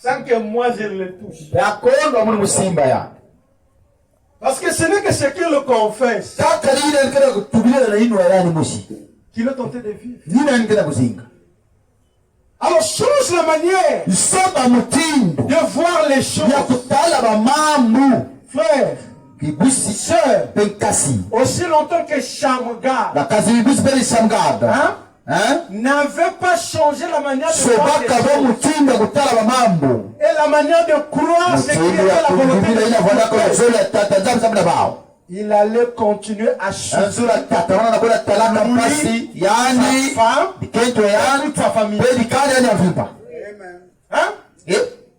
sans que moi je le touche. Parce que ce n'est que ce qu'il le confesse qu'il a tenté de vivre. Alors change la manière de voir les choses. Frère, sœur, aussi longtemps que Shamgar n'avait pas changé la manière de voir les choses et la manière de croire ce qui était la volonté de Dieu, il allait continuer à changer lui, sa femme et toute sa famille.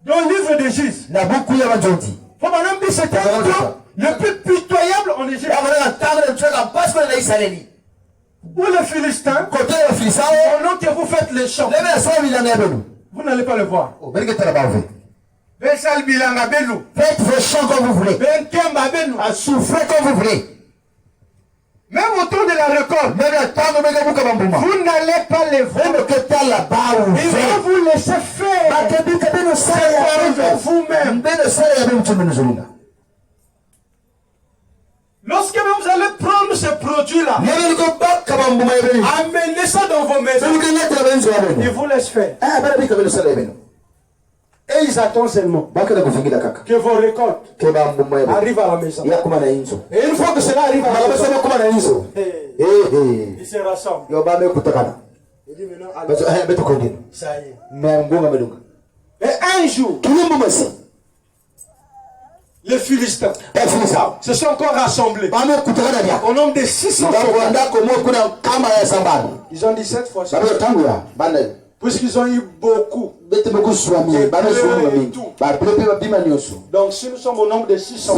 Dans le livre de Juges, c'était un temps le plus pitoyable en Égypte. Où les Philistins, pendant que vous faites les chants, vous n'allez pas le voir. Faites vos chants comme vous voulez. Souffrez comme vous voulez. Même au temps de la récolte, vous n'allez pas les voir. Ils vont vous laisser faire. C'est vous-même. Lorsque vous allez prendre ce produit-là, amenez ça dans vos maisons. Ils vous laissent faire. Et ils attendent seulement que vos récoltes arrivent à la maison. Et une fois que cela arrive à la maison, ils se rassemblent. Il dit maintenant, ça y est. Et un jour, les Philistins se sont encore rassemblés au nombre de 600 soldats. Ils ont dit cette fois-ci, puisqu'ils ont eu beaucoup de pleurs et tout. Donc si nous sommes au nombre de 600,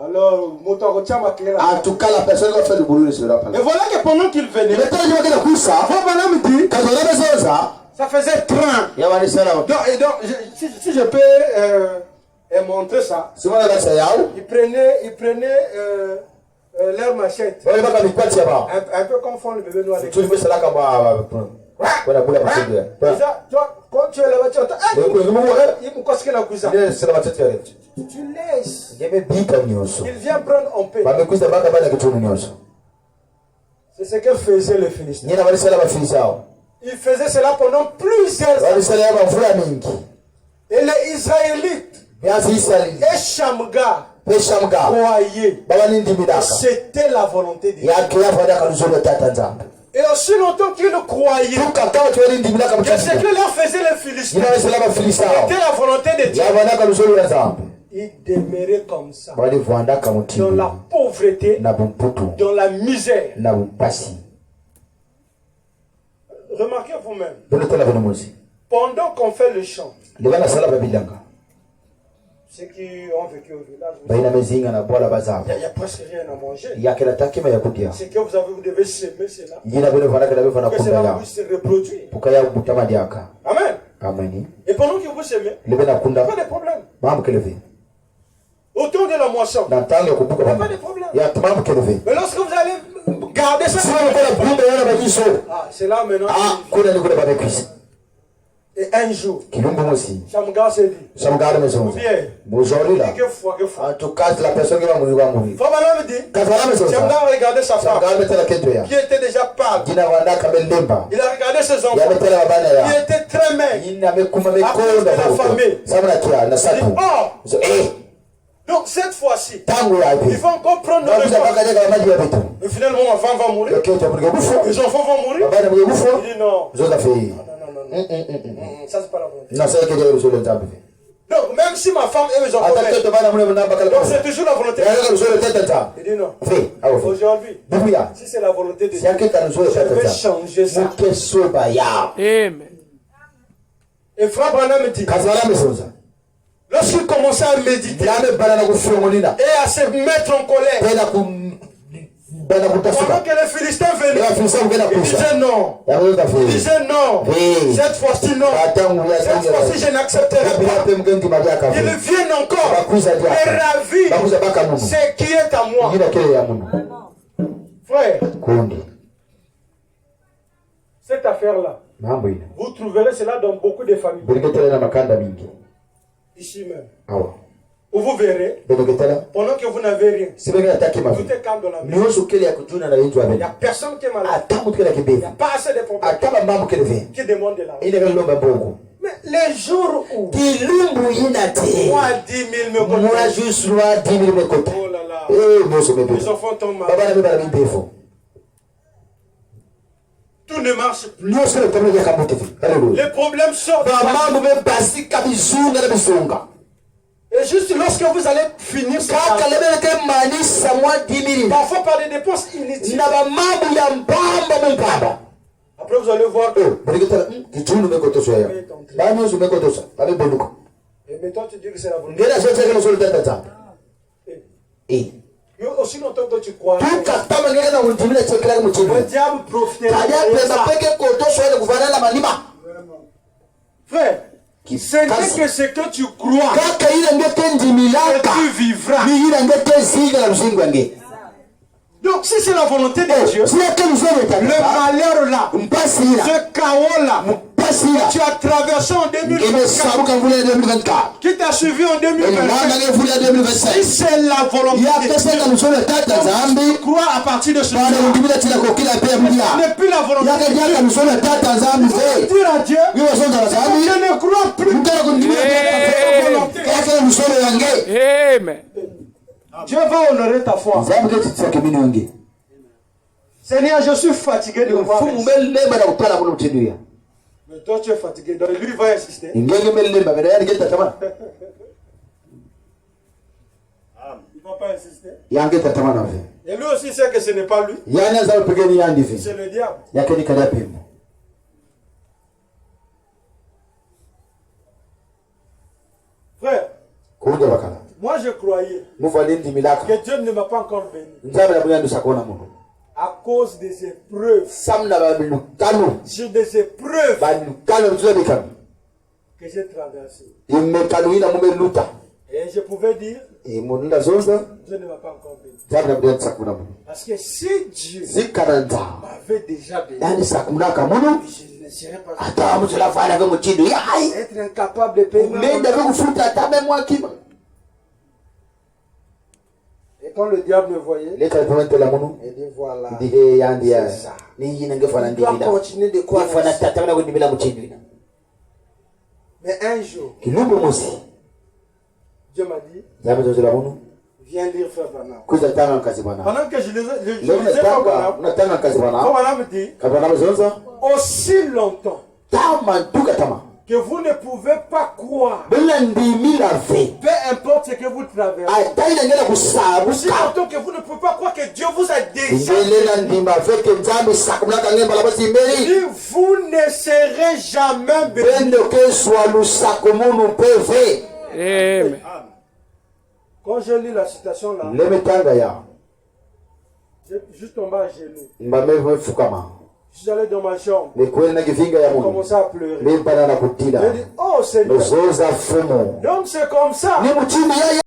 alors en tout cas, la personne va faire le boulot. Et voilà que pendant qu'ils venaient, ça faisait train. Donc, si je peux montrer ça, ils prenaient leur machette. Un peu comme font le bébé noir. Quand tu es là-bas, tu entends, il me casse la cousin. Tu laisses. Il vient prendre en paix. C'est ce que faisaient les Philistins. Ils faisaient cela pendant plusieurs années. Et les Israélites et Shamgar croyaient que c'était la volonté de Dieu. Et aussi longtemps qu'ils croyaient que ce que leur faisaient les Philistins était la volonté de Dieu, ils demeuraient comme ça, dans la pauvreté, dans la misère. Remarquez vous-même, pendant qu'on fait le chant, ceux qui ont vécu au village, il n'y a presque rien à manger. C'est que vous devez s'aimer cela, que cela puisse se reproduire. Amen. Et pendant que vous s'aimez, il n'y a pas de problème. Autour de la moisson, il n'y a pas de problème. Mais lorsque vous allez garder ça, c'est là maintenant. Et un jour, Shamgar s'est dit, en tout cas, la personne qui va mourir va mourir. Shamgar a regardé sa femme qui était déjà pâle. Il a regardé ses enfants qui étaient très maigres à cause de la famille. Il dit, donc cette fois-ci, il faut encore prendre le repas. Et finalement, ma femme va mourir. Les enfants vont mourir. Il dit non. Ça, c'est pas la volonté. Non, c'est donc, même si ma femme et mes enfants donc c'est toujours la volonté de Dieu. Il dit non. Aujourd'hui, si c'est la volonté de Dieu, je vais changer ça. Amen. Et Frère Branham me dit, lorsqu'il commençait à méditer et à se mettre en colère, pendant que les Philistins venaient, il disait non. Il disait non. Cette fois-ci, non. Cette fois-ci, je n'accepterai pas. Ils viennent encore et ravir ce qui est à moi. Frère, cette affaire-là, Vous trouverez cela dans beaucoup de familles. Ici même. Où vous verrez, pendant que vous n'avez rien, tout est calme dans la maison. Il n'y a personne qui est malade. Il n'y a pas assez de problèmes qui demandent de l'argent. Mais les jours où moi 10 000 me coûtent. Moi juste moi 10 000 me coûtent. Oh là là. Les enfants tombent malades. Tout ne marche plus. Les problèmes sortent. Et juste lorsque vous allez finir ça, parfois par des dépenses inutiles. Après vous allez voir que... Et maintenant tu dis que c'est la volonté. Mais aussi longtemps que tu crois, le diable profitera. Frère, ce n'est que ce que tu crois que tu vivras. Donc si c'est la volonté de Dieu, le malheur là, ce chaos là, que tu as traversé en 2024, qui t'a suivi en 2025, si c'est la volonté de Dieu, tu crois à partir de ce moment, ce n'est plus la volonté de Dieu. Dire à Dieu, je ne crois plus. Amen. Dieu va honorer ta foi. Seigneur, je suis fatigué de voir. Mais toi, tu es fatigué. Donc lui va insister. Il ne va pas insister. Et lui aussi sait que ce n'est pas lui. C'est le diable. Frère, moi je croyais que Dieu ne m'a pas encore béni. À cause des épreuves. J'ai des épreuves que j'ai traversées. Et je pouvais dire, Dieu ne m'a pas encore béni. Parce que si Dieu m'avait déjà béni, je ne serais pas être incapable de payer. Et quand le diable me voyait, il dit voilà, c'est ça. Il doit continuer de croire. Mais un jour, Dieu m'a dit, viens lire Frère Branham. Pendant que je lisais Frère Branham me dit, aussi longtemps que vous ne pouvez pas croire, peu importe ce que vous traversez, aussi longtemps que vous ne pouvez pas croire que Dieu vous a déjà dit, vous ne serez jamais bénis. Amen. Quand je lis la citation là, j'ai juste tombé à genoux. Je suis allé dans ma chambre. J'ai commencé à pleurer. J'ai dit, oh Seigneur. Donc c'est comme ça.